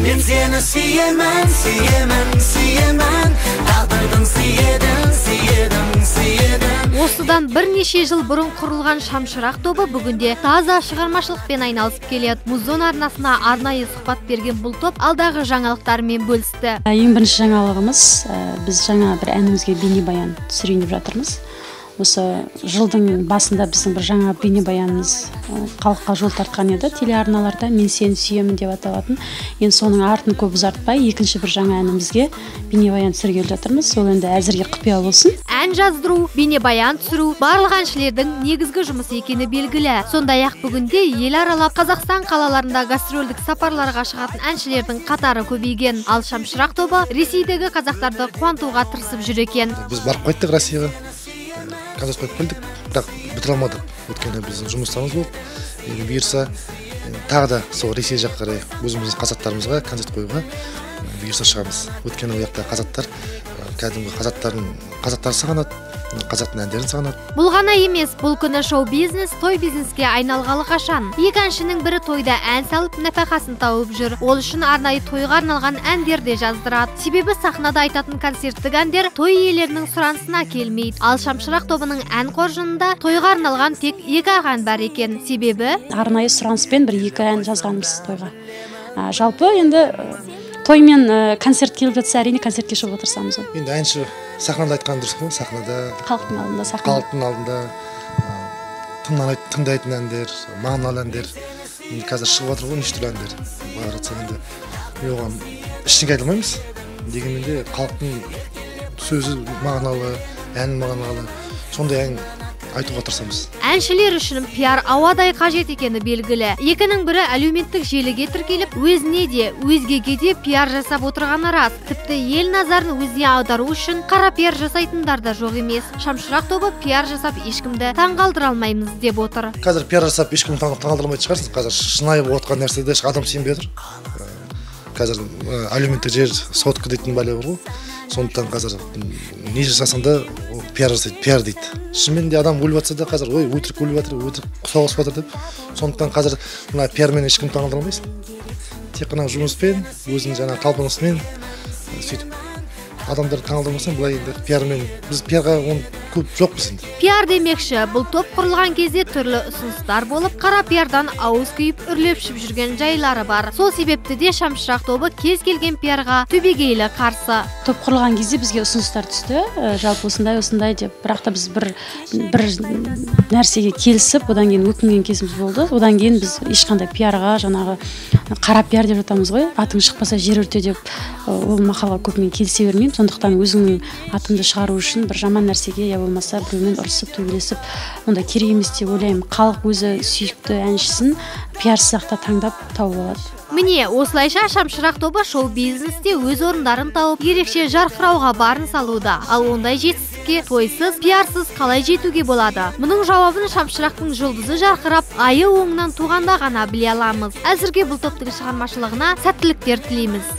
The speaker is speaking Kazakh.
Мен сені сүйемін, сүйемін, сүйемін, тағдырдың сүйедім. Осыдан бірнеше жыл бұрын құрылған Шамшырақ тобы бүгінде таза шығармашылықпен айналысып келеді. Музон арнасына арнайы сұхбат берген бұл топ алдағы жаңалықтармен бөлісті. Ең бірінші жаңалығымыз, біз жаңа бір әнімізге бейнебаян түсірейін деп жатырмыз. Осы жылдың басында біздің бір жаңа бейнебаянымыз халыққа жол тартқан еді телеарналарда. Мен сені сүйемін деп аталатын. Енді соның артын көп ұзартпай, екінші бір жаңа әнімізге бейнебаян түсіргелі жатырмыз. Сол енді әзірге құпия болсын. Ән жаздыру, бейнебаян түсіру барлық әншілердің негізгі жұмысы екені белгілі. Сондай-ақ бүгінде ел аралап Қазақстан қалаларында гастрольдік сапарларға шығатын әншілердің қатары көбейген. Ал Шамшырақ тобы Ресейдегі қазақтарды қуантуға тырысып жүр екен. Біз барып қайттық Россияға. Концерт қойып келдік, бірақ бітіре алмадық. Өйткені біздің жұмыстарымыз болды. Енді бұйырса тағы да сол Ресей жаққа қарай өзіміздің қазақтарымызға концерт қоюға бұйырса шығамыз. Өйткені ол жақта қазақтар кәдімгі қазақтар сағынады, қазақтың әндерін сағынады. Бұл ғана емес, бұл күні шоу-бизнес той бизнеске айналғалы қашан. Екі әншінің бірі тойда ән салып, нәпақасын тауып жүр. Ол үшін арнайы тойға арналған әндер де жаздырады. Себебі сахнада айтатын концерттік әндер той иелерінің сұранысына келмейді. Ал Шамшырақ тобының ән қоржынында тойға арналған тек екі ән бар екен. Себебі арнайы сұраныспен бір екі ән жазғанбыз тойға. Жалпы енді той мен концерт келіп жатса, әрине концертке шығып отырсамыз. Енді әнші сахнада айтқан дұрыс қой, сахнада, халықтың алдында тыңдайтын әндер, мағыналы әндер. Енді қазір шығып жатыр ғой неше түрлі әндер. Бара жатса енді оған ештеңе айта алмаймыз. Дегенмен де халықтың сөзі мағыналы, ән мағыналы, сондай ән айтуға тырысамыз. Әншілер үшін пиар ауадай қажет екені белгілі. Екінің бірі әлеуметтік желіге тіркеліп, өзіне де, өзгеге де пиар жасап отырғаны рас. Тіпті ел назарын өзіне аудару үшін қара пиар жасайтындар да жоқ емес. Шамшырақ тобы пиар жасап ешкімді таңғалдыра алмаймыз деп отыр. Қазір пиар жасап ешкімді таңғалдырмайтын шығарсыз. Қазір шынайы болып отқан нәрседе адам сенбей отыр. Қазір әлеуметтік желі сотка дейтін бәле бар ғой. Сондықтан қазір не жасасаң да пиар жасайды, пиар дейді. Шынымен де адам өліп жатса да қазір ой өтірік өліп жатыр, өтірік соғысып жатыр деп. Сондықтан қазір мына пиармен ешкім таңғалдыра алмайсың. Тек қана жұмыспен, өзінің жаңа талпынысымен сөйтіп адамдарды таңғалдырмасаң, былай енді пиармен біз пиарға оны көп жоқпыз енді. Пиар демекші, бұл топ құрылған кезде түрлі ұсыныстар болып, қара пиардан ауыз күйіп үрлепшіп жүрген жайлары бар. Сол себепті де Шамшырақ тобы кез келген пиарға түбегейлі қарсы. Топ құрылған кезде бізге ұсыныстар түсті. Жалпы осындай деп, бірақ та біз бір нәрсеге келісіп, одан кейін өкінген кезіміз болды. Одан кейін біз ешқандай пиарға, жаңағы қара пиар деп жатамыз ғой, атың шықпаса жер өрте деп, ол мақалға көпмен келісе бермеймін. Сондықтан өзіңнің атыңды шығару үшін бір жаман нәрсеге, я болмаса біреумен ұрысып, төбелесіп, онда керек емес деп ойлаймын. Халық өзі сүйікті әншісін пиарсыз та таңдап тауып алады. Міне, осылайша Шамшырақ тобы шоу-бизнесте өз орындарын тауып, ерекше жарқырауға барын салуда. Ал ондай жетістікке тойсыз, пиарсыз қалай жетуге болады? Мұның жауабын Шамшырақтың жұлдызы жарқырап, айы оңынан туғанда ғана біле аламыз. Әзірге бұл топтың шығармашылығына сәттіліктер тілейміз.